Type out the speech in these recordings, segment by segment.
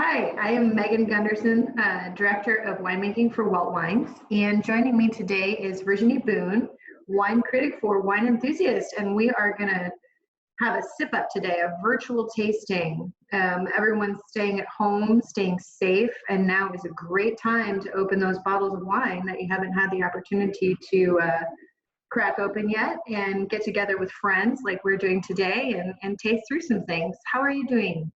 Hi, I am Megan Gunderson, Director of Winemaking for Walt Wines, and joining me today is Virginie Boone, wine critic for Wine Enthusiast, and we are going to have a sip up today, a virtual tasting. Everyone's staying at home, staying safe, and now is a great time to open those bottles of wine that you haven't had the opportunity to crack open yet and get together with friends like we're doing today and taste through some things. How are you doing?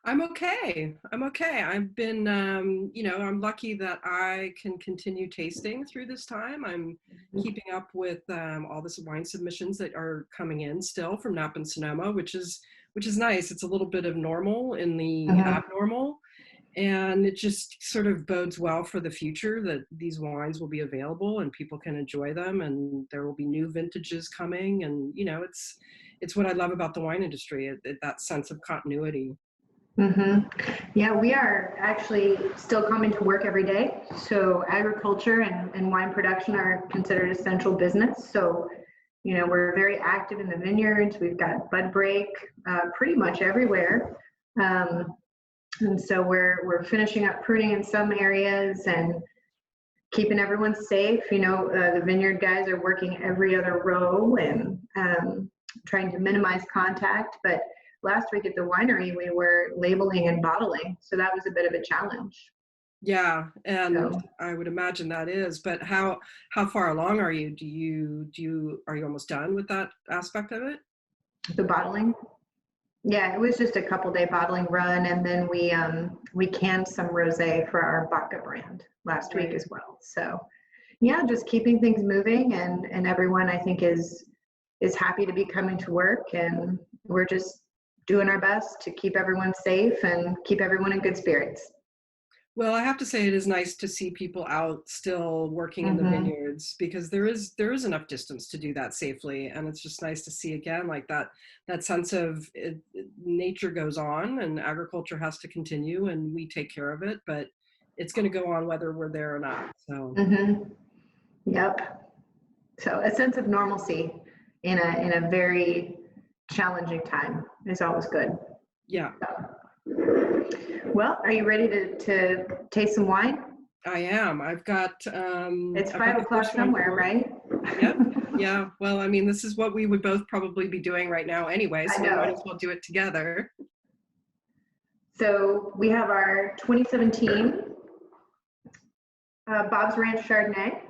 I'm okay. I'm okay. I've been, I'm lucky that I can continue tasting through this time. I'm keeping up with all the wine submissions that are coming in still from Napa and Sonoma, which is nice. It's a little bit of normal in the Mhm. abnormal, and it just sort of bodes well for the future that these wines will be available and people can enjoy them, and there will be new vintages coming. And it's what I love about the wine industry, that sense of continuity. Yeah, we are actually still coming to work every day. So agriculture and wine production are considered essential business. So, we're very active in the vineyards. We've got bud break pretty much everywhere. Um, and so we're finishing up pruning in some areas and keeping everyone safe. The vineyard guys are working every other row and trying to minimize contact. But last week at the winery, we were labeling and bottling. So that was a bit of a challenge. Yeah, and So I would imagine that is. But how far along are you? Are you almost done with that aspect of it? the bottling, yeah, it was just a couple day bottling run. And then we canned some rosé for our vodka brand last week Right. as well. So yeah, just keeping things moving and everyone I think is happy to be coming to work, and we're just doing our best to keep everyone safe and keep everyone in good spirits. Well, I have to say it is nice to see people out still working in the Hmm. vineyards, because there is enough distance to do that safely, and it's just nice to see again like that sense of nature goes on and agriculture has to continue and we take care of it, but it's going to go on whether we're there or not. So Hmm. Yep. So a sense of normalcy in a very challenging time is always good. yeah, Well, are you ready to taste some wine? I am. It's I've got five the o'clock first one somewhere, poured. right? Yep. Yeah. Well, I mean, this is what we would both probably be doing right now anyway, I so we might know. as well do it together. So we have our 2017 Bob's Ranch Chardonnay.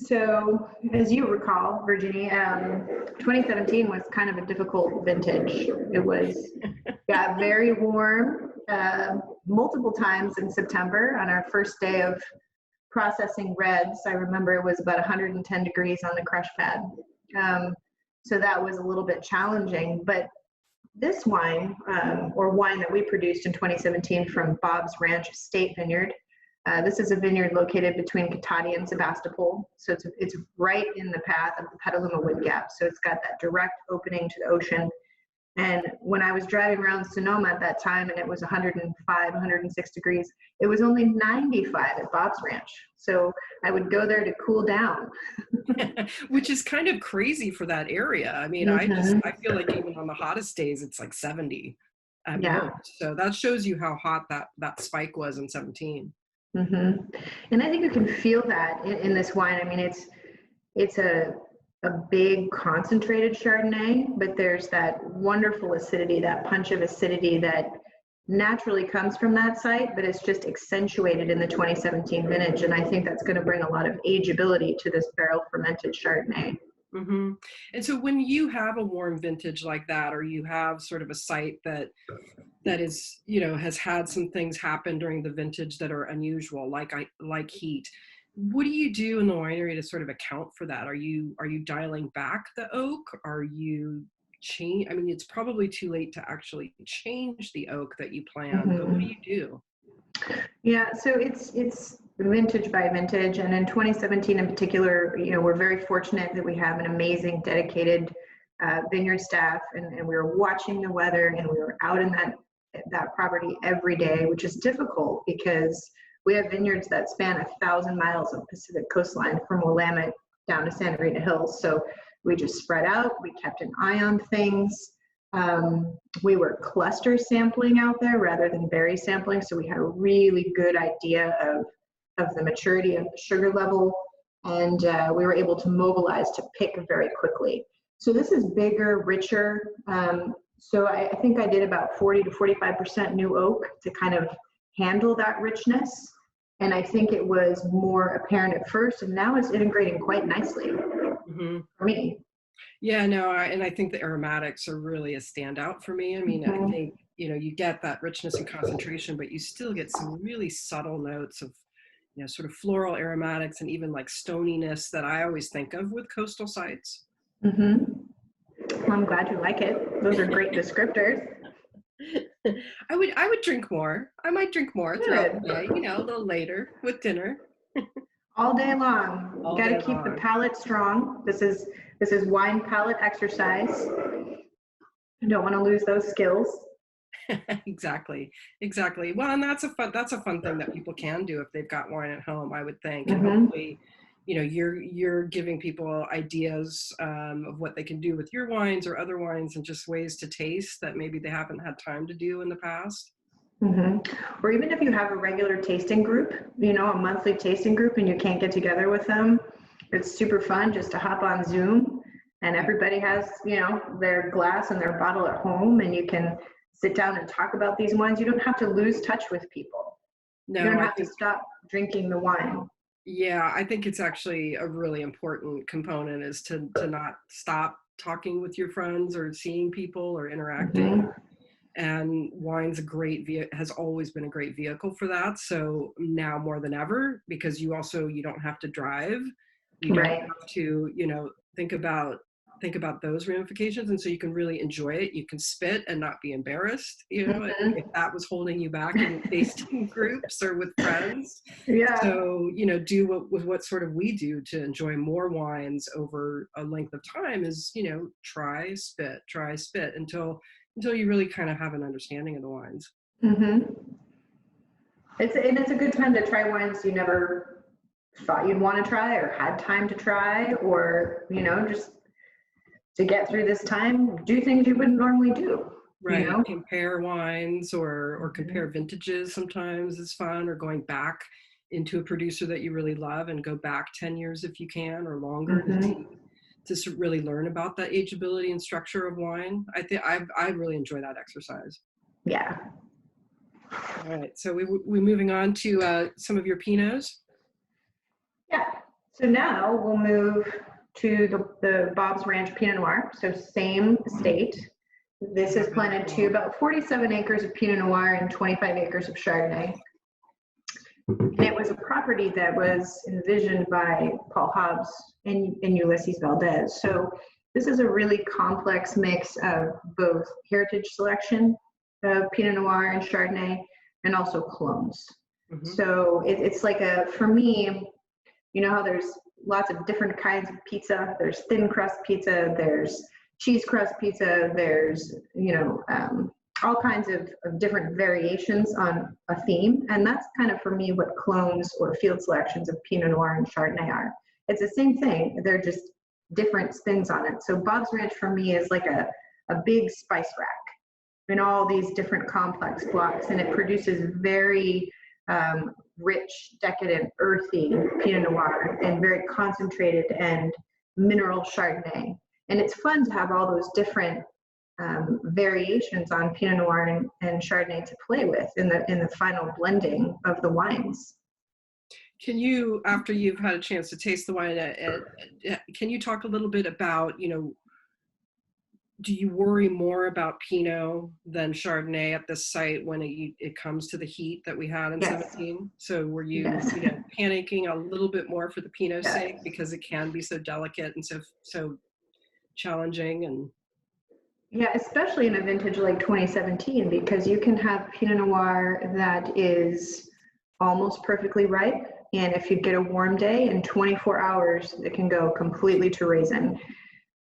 So, as you recall, Virginie, 2017 was kind of a difficult vintage. Got very warm multiple times in September on our first day of processing reds. I remember it was about 110 degrees on the crush pad. Um, so that was a little bit challenging. But this wine, or wine that we produced in 2017 from Bob's Ranch State Vineyard, this is a vineyard located between Cotati and Sebastopol. So it's right in the path of the Petaluma Wood Gap. So it's got that direct opening to the ocean. And when I was driving around Sonoma at that time and it was 105, 106 degrees, it was only 95 at Bob's Ranch. So I would go there to cool down. Which is kind of crazy for that area. I mean, Hmm. I feel like even on the hottest days, it's like 70 at Yeah. most. So that shows you how hot that spike was in 17. Hmm. And I think you can feel that in this wine. I mean, it's a big concentrated Chardonnay, but there's that wonderful acidity, that punch of acidity that naturally comes from that site, but it's just accentuated in the 2017 vintage. And I think that's going to bring a lot of ageability to this barrel fermented Chardonnay. Hmm. And so when you have a warm vintage like that, or you have sort of a site that is, has had some things happen during the vintage that are unusual, like heat, what do you do in the winery to sort of account for that? Are you dialing back the oak? Are you change? I mean, it's probably too late to actually change the oak that you planned, but what do Hmm. you do? Yeah, so it's vintage by vintage, and in 2017 in particular, we're very fortunate that we have an amazing, dedicated vineyard staff, and we were watching the weather, and we were out in that property every day, which is difficult because we have vineyards that span 1,000 miles of Pacific coastline from Willamette down to Santa Rita Hills. So we just spread out. We kept an eye on things. We were cluster sampling out there rather than berry sampling, so we had a really good idea of the maturity of the sugar level, and we were able to mobilize to pick very quickly. So this is bigger, richer. So I think I did about 40 to 45% new oak to kind of handle that richness. And I think it was more apparent at first, and now it's integrating quite nicely for me. Yeah, no, and I think the aromatics are really a standout for me. I mean, I think, you get that richness and concentration, but you still get some really subtle notes of, sort of floral aromatics and even like stoniness that I always think of with coastal sites. Well, I'm glad you like it. Those are great descriptors. I would drink more. I might drink more throughout the day, a little later with dinner. All day long. You got to keep the palate strong. This is wine palate exercise. You don't want to lose those skills. Exactly. Well, and that's a fun thing that people can do if they've got wine at home, I would think. And hopefully, you're giving people ideas of what they can do with your wines or other wines, and just ways to taste that maybe they haven't had time to do in the past. Or even if you have a regular tasting group, a monthly tasting group, and you can't get together with them, it's super fun just to hop on Zoom, and everybody has, their glass and their bottle at home, and you can sit down and talk about these wines. You don't have to lose touch with people. No, you don't have to stop drinking the wine. Yeah, I think it's actually a really important component is to not stop talking with your friends or seeing people or interacting. And wine's has always been a great vehicle for that. So now more than ever, because you don't have to drive, you don't have to, think about those ramifications. And so you can really enjoy it. You can spit and not be embarrassed, if that was holding you back in tasting groups or with friends. Yeah. So, do what sort of we do to enjoy more wines over a length of time is, try, spit until you really kind of have an understanding of the wines. It's a good time to try wines you never thought you'd want to try or had time to try, or, just to get through this time, do things you wouldn't normally do. Right. Compare wines or compare vintages sometimes is fun, or going back into a producer that you really love and go back 10 years if you can, or longer to really learn about the ageability and structure of wine. I think I really enjoy that exercise. Yeah. All right. So we're moving on to some of your Pinots. Yeah. So now we'll move to the Bob's Ranch Pinot Noir. So same estate. This is planted to about 47 acres of Pinot Noir and 25 acres of Chardonnay. And it was a property that was envisioned by Paul Hobbs and Ulysses Valdez. So this is a really complex mix of both heritage selection of Pinot Noir and Chardonnay, and also clones. So it's like for me, how there's lots of different kinds of pizza. There's thin crust pizza, there's cheese crust pizza, there's, all kinds of different variations on a theme. And that's kind of, for me, what clones or field selections of Pinot Noir and Chardonnay are. It's the same thing. They're just different spins on it. So Bob's Ranch for me is like a big spice rack in all these different complex blocks. And it produces very rich, decadent, earthy Pinot Noir and very concentrated and mineral Chardonnay. And it's fun to have all those different variations on Pinot Noir and Chardonnay to play with in the final blending of the wines. Can you, after you've had a chance to taste the wine, can you talk a little bit about, do you worry more about Pinot than Chardonnay at this site when it comes to the heat that we had in 17? So were you, panicking a little bit more for the Pinot's sake, because it can be so delicate and so challenging? And yeah, especially in a vintage like 2017, because you can have Pinot Noir that is almost perfectly ripe, and if you get a warm day, in 24 hours, it can go completely to raisin.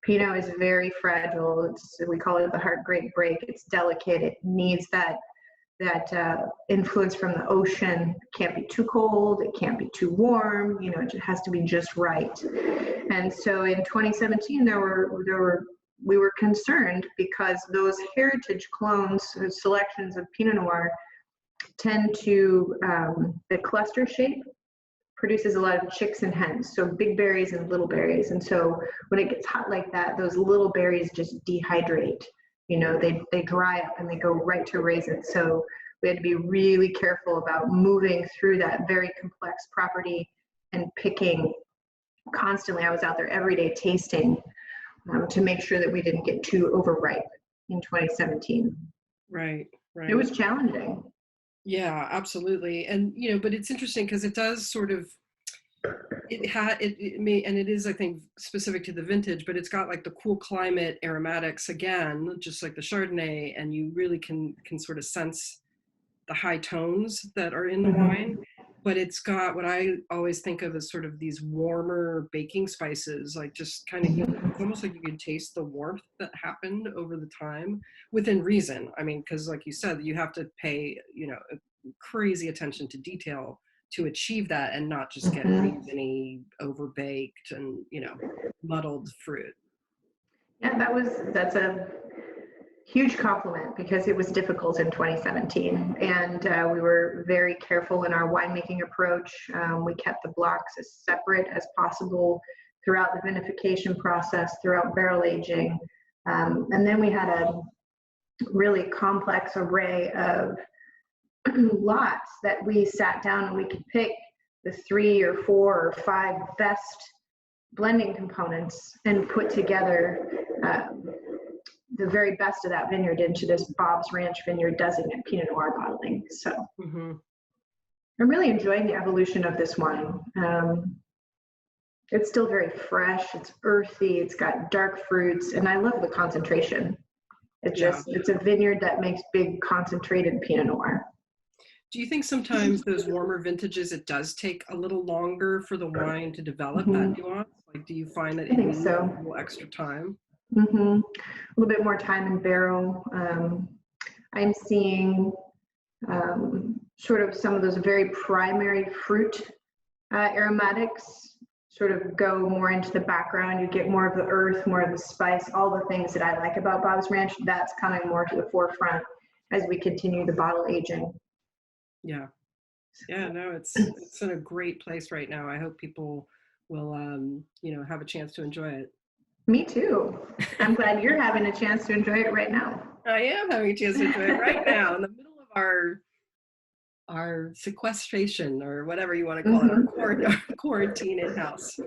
Pinot is very fragile. We call it the heart grape break. It's delicate. It needs that influence from the ocean. It can't be too cold. It can't be too warm. It has to be just right. And so in 2017, there were we were concerned because those heritage clones, those selections of Pinot Noir, tend to, the cluster shape produces a lot of chicks and hens, so big berries and little berries. And so when it gets hot like that, those little berries just dehydrate. You know, they dry up and they go right to raisins. So we had to be really careful about moving through that very complex property and picking constantly. I was out there every day tasting to make sure that we didn't get too overripe in 2017. Right, right. It was challenging. Yeah, absolutely. And, you know, but it's interesting because it does sort of, it may, and it is, I think, specific to the vintage, but it's got like the cool climate aromatics again, just like the Chardonnay, and you really can sort of sense the high tones that are in the wine. But it's got what I always think of as sort of these warmer baking spices, like just kind of, it's almost like you could taste the warmth that happened over the time within reason. I mean, because like you said, you have to pay, you know, crazy attention to detail to achieve that and not just get raisiny, overbaked and, you know, muddled fruit. Yeah, that's a huge compliment because it was difficult in 2017, and we were very careful in our winemaking approach. We kept the blocks as separate as possible throughout the vinification process, throughout barrel aging, and then we had a really complex array of lots that we sat down and we could pick the 3 or 4 or 5 best blending components and put together the very best of that vineyard into this Bob's Ranch Vineyard Designate Pinot Noir bottling. So I'm really enjoying the evolution of this wine. It's still very fresh, it's earthy, it's got dark fruits, and I love the concentration. It's a vineyard that makes big concentrated Pinot Noir. Do you think sometimes those warmer vintages, it does take a little longer for the wine to develop that nuance? Like, do you find that it needs a little extra time? A little bit more time in barrel. I'm seeing sort of some of those very primary fruit aromatics sort of go more into the background. You get more of the earth, more of the spice, all the things that I like about Bob's Ranch. That's coming more to the forefront as we continue the bottle aging. Yeah. Yeah, no, it's in a great place right now. I hope people will, you know, have a chance to enjoy it. Me too. I'm glad you're having a chance to enjoy it right now. I am having a chance to enjoy it right now in the middle of our sequestration, or whatever you want to call it, our quarantine in-house.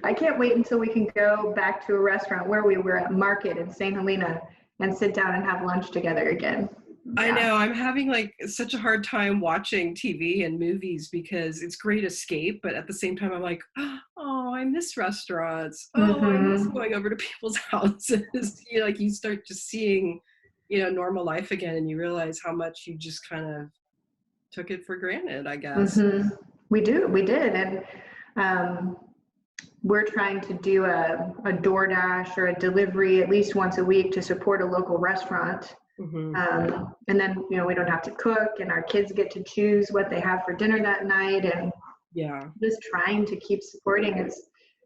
I can't wait until we can go back to a restaurant where we were at Market in St. Helena and sit down and have lunch together again. Yeah. I know, I'm having like such a hard time watching TV and movies because it's great escape, but at the same time I'm like, oh, I miss restaurants. Oh, I miss going over to people's houses. You know, like you start just seeing, you know, normal life again, and you realize how much you just kind of took it for granted, I guess. We did. And we're trying to do a DoorDash or a delivery at least once a week to support a local restaurant. And then, you know, we don't have to cook, and our kids get to choose what they have for dinner that night. And just trying to keep supporting.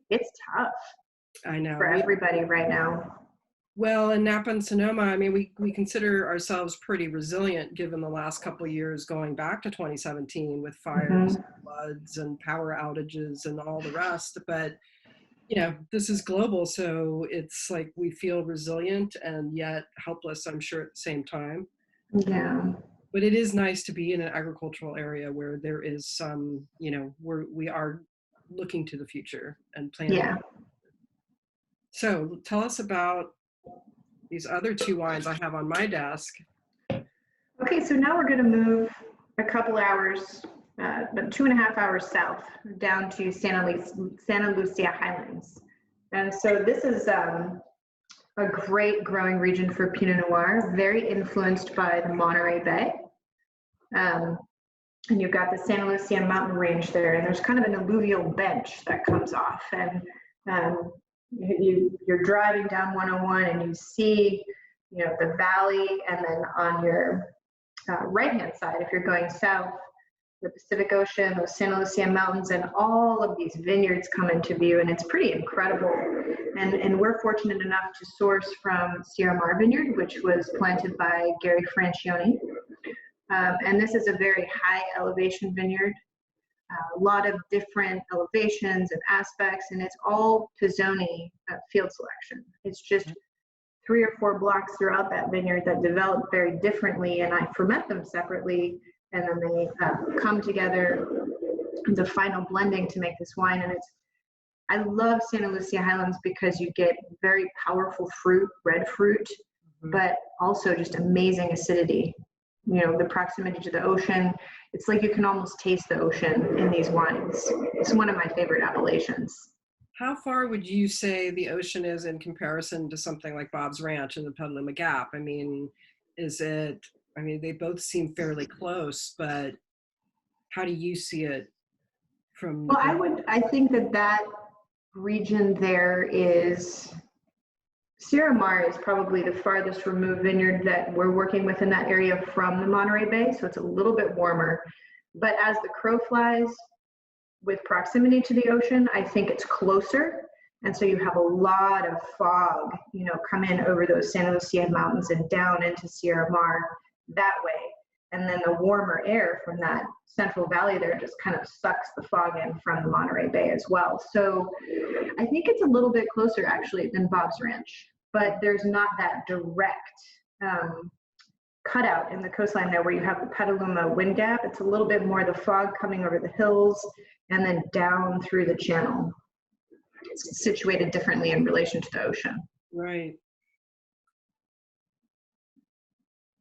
It's tough. I know, for everybody right now. Well, in Napa and Sonoma, I mean, we consider ourselves pretty resilient given the last couple of years going back to 2017 with fires, and floods, and power outages, and all the rest. But you know, this is global, so it's like we feel resilient and yet helpless, I'm sure, at the same time. Yeah. But it is nice to be in an agricultural area where there is some, you know, we are looking to the future and planning. Yeah. So tell us about these other 2 wines I have on my desk. Okay, so now we're going to move a couple hours, about 2.5 hours south, down to Santa Lucia Highlands. And so this is a great growing region for Pinot Noir, very influenced by the Monterey Bay. And you've got the Santa Lucia mountain range there, and there's kind of an alluvial bench that comes off. And you're driving down 101 and you see, you know, the valley, and then on your right-hand side, if you're going south, the Pacific Ocean, those Santa Lucia Mountains, and all of these vineyards come into view, and it's pretty incredible. And we're fortunate enough to source from Sierra Mar Vineyard, which was planted by Gary Francione. And this is a very high elevation vineyard, a lot of different elevations and aspects, and it's all Pizzoni field selection. It's just 3 or 4 blocks throughout that vineyard that develop very differently, and I ferment them separately, and then they come together into final blending to make this wine. And I love Santa Lucia Highlands because you get very powerful fruit, red fruit, but also just amazing acidity. You know, the proximity to the ocean, it's like you can almost taste the ocean in these wines. It's one of my favorite appellations. How far would you say the ocean is in comparison to something like Bob's Ranch and the Petaluma Gap? I mean, they both seem fairly close, but how do you see it from? Well, I think that region there is, Sierra Mar is probably the farthest removed vineyard that we're working with in that area from the Monterey Bay, so it's a little bit warmer. But as the crow flies, with proximity to the ocean, I think it's closer. And so you have a lot of fog, you know, come in over those Santa Lucia Mountains and down into Sierra Mar that way. And then the warmer air from that central valley there just kind of sucks the fog in from the Monterey Bay as well. So I think it's a little bit closer actually than Bob's Ranch, but there's not that direct cutout in the coastline there where you have the Petaluma wind gap. It's a little bit more the fog coming over the hills and then down through the channel. It's situated differently in relation to the ocean. Right.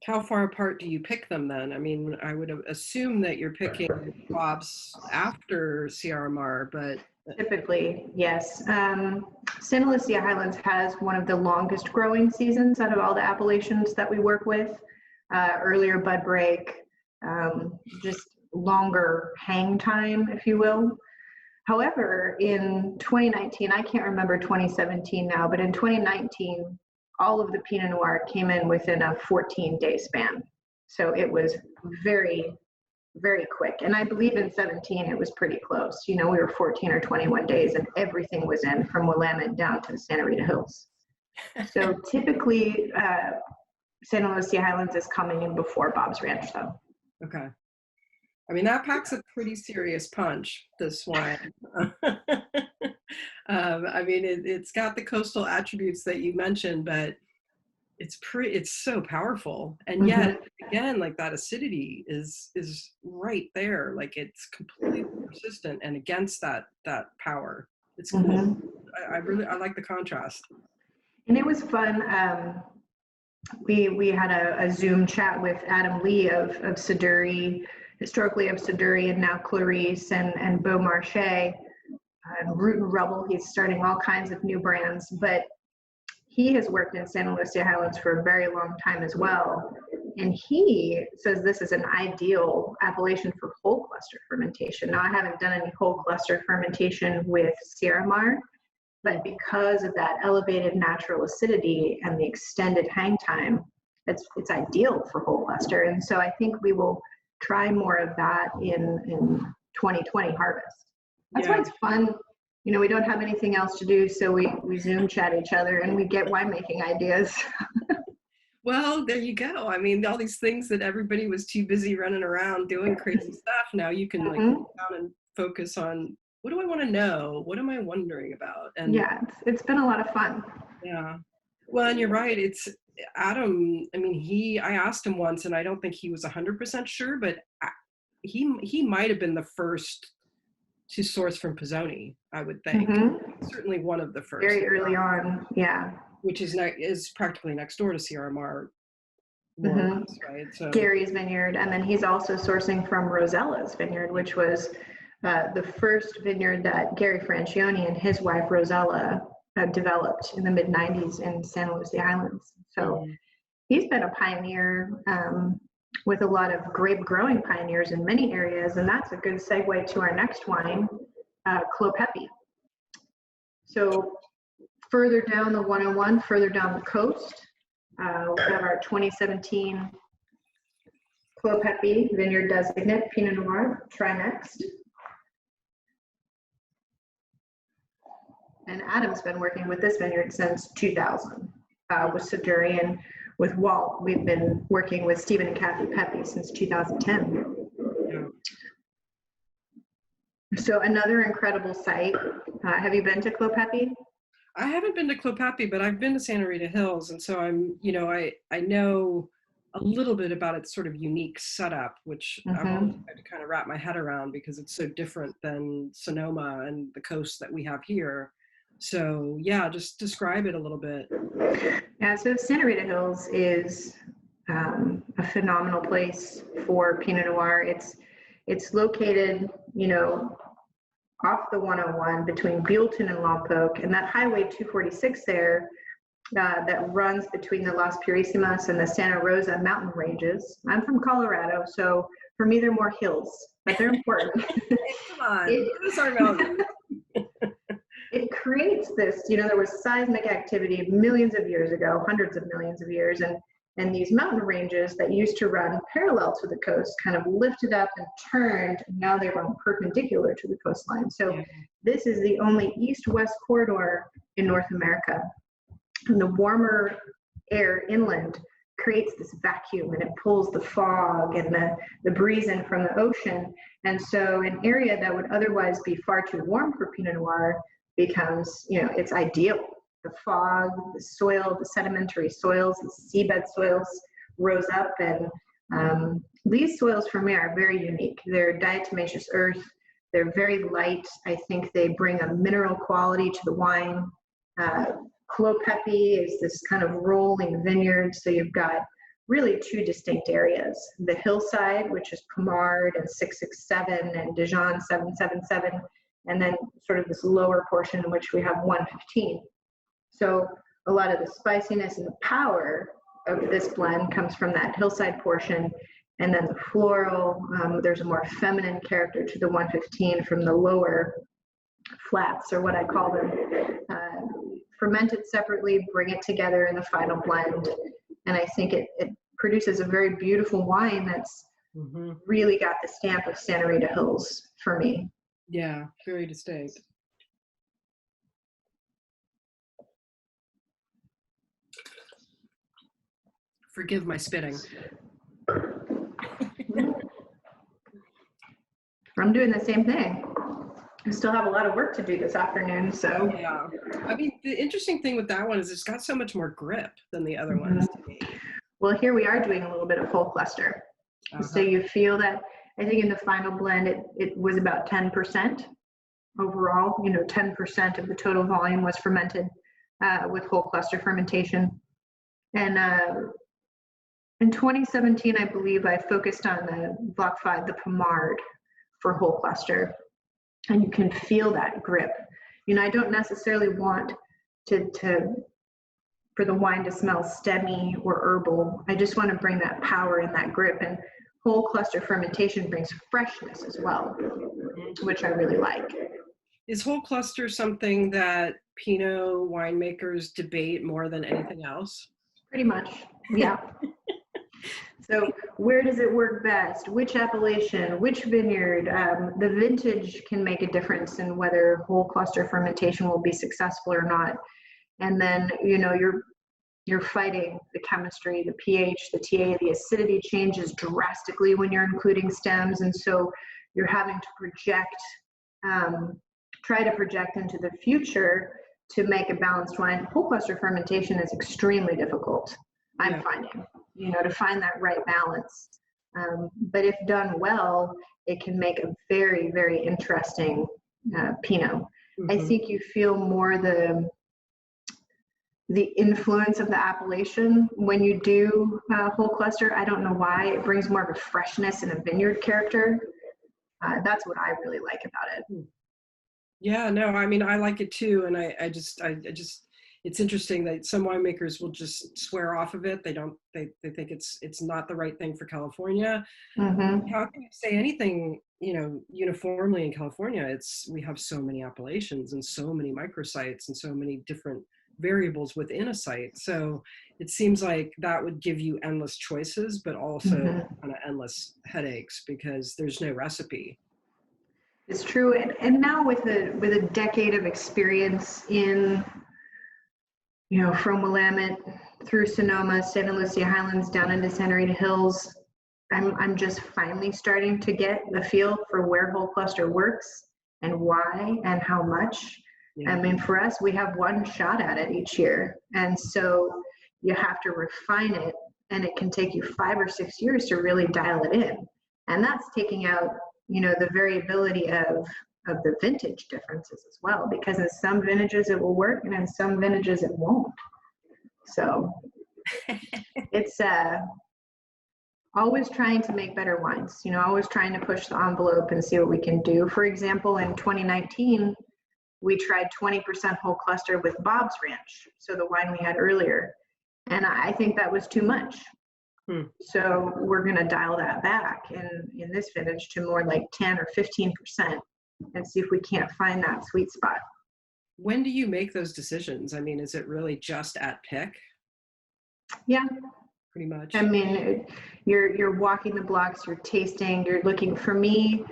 How far apart do you pick them then? I mean, I would assume that you're picking Bob's after Sierra Mar, but... Typically, yes. Santa Lucia Highlands has one of the longest growing seasons out of all the appellations that we work with. Earlier bud break, just longer hang time, if you will. However, in 2019, I can't remember 2017 now, but in 2019, all of the Pinot Noir came in within a 14-day span. So it was very, very quick. And I believe in 17, it was pretty close. You know, we were 14 or 21 days and everything was in from Willamette down to the Santa Rita Hills. So typically, Santa Lucia Highlands is coming in before Bob's Ranch, though. Okay. I mean, that packs a pretty serious punch, this wine. I mean, it's got the coastal attributes that you mentioned, but it's so powerful. And yet, again, like that acidity is right there. Like it's completely persistent and against that power. It's cool. I like the contrast. And it was fun. We had a Zoom chat with Adam Lee of Siduri, historically of Siduri, and now Clarice and Beaumarchais, and Root and Rubble. He's starting all kinds of new brands, but he has worked in Santa Lucia Highlands for a very long time as well. And he says this is an ideal appellation for whole cluster fermentation. Now, I haven't done any whole cluster fermentation with Sierra Mar, but because of that elevated natural acidity and the extended hang time, it's ideal for whole cluster. And so I think we will try more of that in 2020 harvest. That's why it's fun. You know, we don't have anything else to do, so we Zoom chat each other and we get winemaking ideas. Well, there you go. I mean, all these things that everybody was too busy running around doing crazy stuff. Now you can like sit down and focus on, what do I want to know? What am I wondering about? And yeah, it's been a lot of fun. Yeah. Well, and you're right. It's Adam. I mean, I asked him once and I don't think he was 100% sure, but he might've been the first to source from Pizzoni, I would think. Certainly one of the first. Very early on, yeah. Which is practically next door to Sierra Mar, more or less, right? So Gary's vineyard, and then he's also sourcing from Rosella's vineyard, which was the first vineyard that Gary Francione and his wife Rosella developed in the mid-90s in Santa Lucia Highlands. So he's been a pioneer with a lot of grape growing pioneers in many areas, and that's a good segue to our next wine, Clos Pepe. So further down the 101, further down the coast, we have our 2017 Clos Pepe, vineyard designate, Pinot Noir. Try next. And Adam's been working with this vineyard since 2000 with Centurion. With Walt, we've been working with Stephen and Kathy Pepe since 2010. Yeah. So another incredible site. Have you been to Clos Pepe? I haven't been to Clos Pepe, but I've been to Santa Rita Hills, and so I'm, I know a little bit about its sort of unique setup, which I've always had to kind of wrap my head around because it's so different than Sonoma and the coast that we have here. So yeah, just describe it a little bit. Yeah, so Santa Rita Hills is a phenomenal place for Pinot Noir. It's located, off the 101 between Buellton and Lompoc, and that Highway 246 there that runs between the Las Purisimas and the Santa Rosa mountain ranges. I'm from Colorado, so for me they're more hills, but they're important. Come on, those are mountains. It creates this, there was seismic activity millions of years ago, hundreds of millions of years, and these mountain ranges that used to run parallel to the coast kind of lifted up and turned, and now they run perpendicular to the coastline. So this is the only east-west corridor in North America. And the warmer air inland creates this vacuum, and it pulls the fog and the breeze in from the ocean. And so an area that would otherwise be far too warm for Pinot Noir becomes, it's ideal. The fog, the soil, the sedimentary soils, the seabed soils rose up, and these soils for me are very unique. They're diatomaceous earth. They're very light. I think they bring a mineral quality to the wine. Clos Pepe is this kind of rolling vineyard, so you've got really two distinct areas. The hillside, which is Pommard and 667 and Dijon 777, and then sort of this lower portion in which we have 115. So a lot of the spiciness and the power of this blend comes from that hillside portion, and then the floral, there's a more feminine character to the 115 from the lower flats, or what I call them. Ferment it separately, bring it together in the final blend, and I think it produces a very beautiful wine that's really got the stamp of Santa Rita Hills for me. Yeah, very distinct. Forgive my spitting. I'm doing the same thing. I still have a lot of work to do this afternoon, so. Yeah. I mean, the interesting thing with that one is it's got so much more grip than the other ones to me. Well, here we are doing a little bit of whole cluster. So you feel that, I think in the final blend, it was about 10% overall. 10% of the total volume was fermented with whole cluster fermentation. And in 2017, I believe I focused on the Block 5, the Pommard, for whole cluster. And you can feel that grip. I don't necessarily want for the wine to smell stemmy or herbal. I just want to bring that power and that grip. And whole cluster fermentation brings freshness as well, which I really like. Is whole cluster something that Pinot winemakers debate more than anything else? Pretty much, yeah. So where does it work best? Which appellation, which vineyard? The vintage can make a difference in whether whole cluster fermentation will be successful or not. And then, you're fighting the chemistry, the pH, the TA, the acidity changes drastically when you're including stems. And so you're having to try to project into the future to make a balanced wine. Whole cluster fermentation is extremely difficult, I'm finding, to find that right balance. But if done well, it can make a very, very interesting Pinot. I think you feel more the influence of the appellation when you do whole cluster. I don't know why. It brings more of a freshness and a vineyard character. That's what I really like about it. Yeah, no, I mean, I like it too. And I just, it's interesting that some winemakers will just swear off of it. They think it's not the right thing for California. How can you say anything, uniformly in California? We have so many appellations and so many microsites and so many different variables within a site. So it seems like that would give you endless choices, but also kind of endless headaches because there's no recipe. It's true. And now with a decade of experience in, from Willamette through Sonoma, Santa Lucia Highlands, down into Santa Rita Hills, I'm just finally starting to get the feel for where whole cluster works and why and how much. Yeah. I mean, for us, we have one shot at it each year. And so you have to refine it, and it can take you 5 or 6 years to really dial it in. And that's taking out, the variability of the vintage differences as well, because in some vintages it will work and in some vintages it won't. So it's always trying to make better wines, always trying to push the envelope and see what we can do. For example, in 2019, we tried 20% whole cluster with Bob's Ranch, so the wine we had earlier. And I think that was too much. So we're going to dial that back in this vintage to more like 10 or 15% and see if we can't find that sweet spot. When do you make those decisions? I mean, is it really just at pick? Yeah. Pretty much. I mean, you're walking the blocks, you're tasting, you're looking. For me,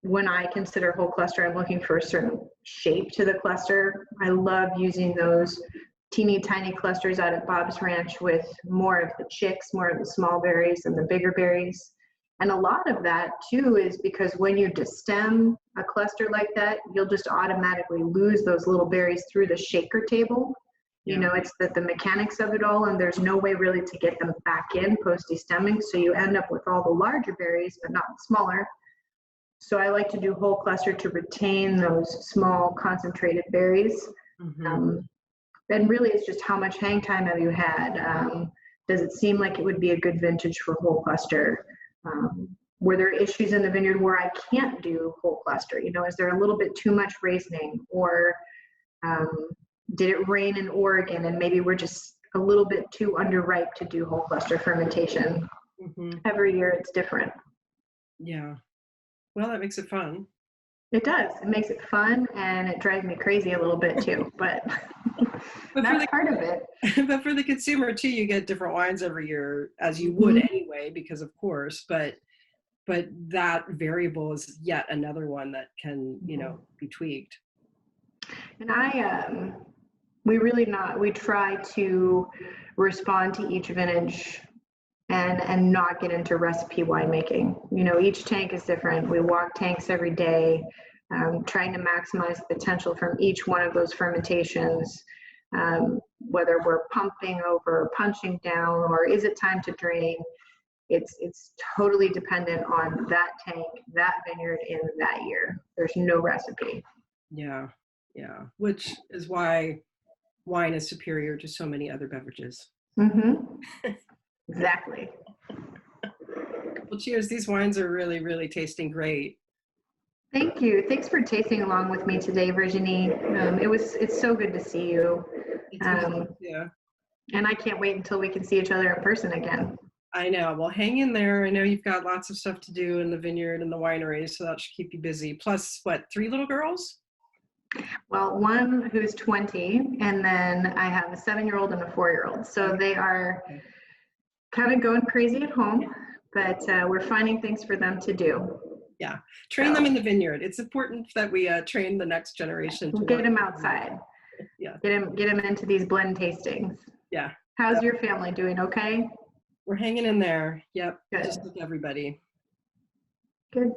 when I consider whole cluster, I'm looking for a certain shape to the cluster. I love using those teeny tiny clusters out at Bob's Ranch with more of the chicks, more of the small berries and the bigger berries. And a lot of that too is because when you destem a cluster like that, you'll just automatically lose those little berries through the shaker table. Yeah. It's the mechanics of it all, and there's no way really to get them back in post-destemming. So you end up with all the larger berries, but not the smaller. So I like to do whole cluster to retain those small concentrated berries. And really it's just how much hang time have you had? Does it seem like it would be a good vintage for whole cluster? Were there issues in the vineyard where I can't do whole cluster? Is there a little bit too much raisin, or did it rain in Oregon and maybe we're just a little bit too underripe to do whole cluster fermentation? Every year it's different. Yeah. Well, that makes it fun. It does. It makes it fun, and it drives me crazy a little bit too, but that's part of it. But for the consumer too, you get different wines every year, as you would anyway, because of course, but that variable is yet another one that can, be tweaked. And we try to respond to each vintage and not get into recipe winemaking. Each tank is different. We walk tanks every day, trying to maximize the potential from each one of those fermentations, whether we're pumping over, punching down, or is it time to drain. It's totally dependent on that tank, that vineyard in that year. There's no recipe. Yeah. Which is why wine is superior to so many other beverages. Exactly. Well, cheers. These wines are really, really tasting great. Thank you. Thanks for tasting along with me today, Virginie. It's so good to see you. Yeah. And I can't wait until we can see each other in person again. I know. Well, hang in there. I know you've got lots of stuff to do in the vineyard and the winery, so that should keep you busy. Plus, 3 little girls? Well, one who's 20, and then I have a 7-year-old and a 4-year-old. So they are kind of going crazy at home, but we're finding things for them to do. Yeah, train them in the vineyard. It's important that we train the next generation. To get them outside. Yeah. Get them into these blend tastings. Yeah. How's your family doing? Okay. We're hanging in there. Yep. Good. Just with everybody. Good.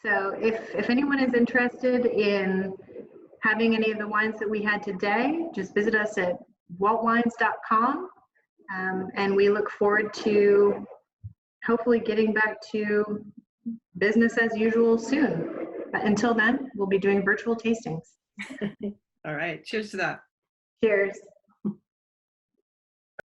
So if anyone is interested in having any of the wines that we had today, just visit us at waltwines.com. And we look forward to hopefully getting back to business as usual soon. But until then, we'll be doing virtual tastings. All right. Cheers to that. Cheers.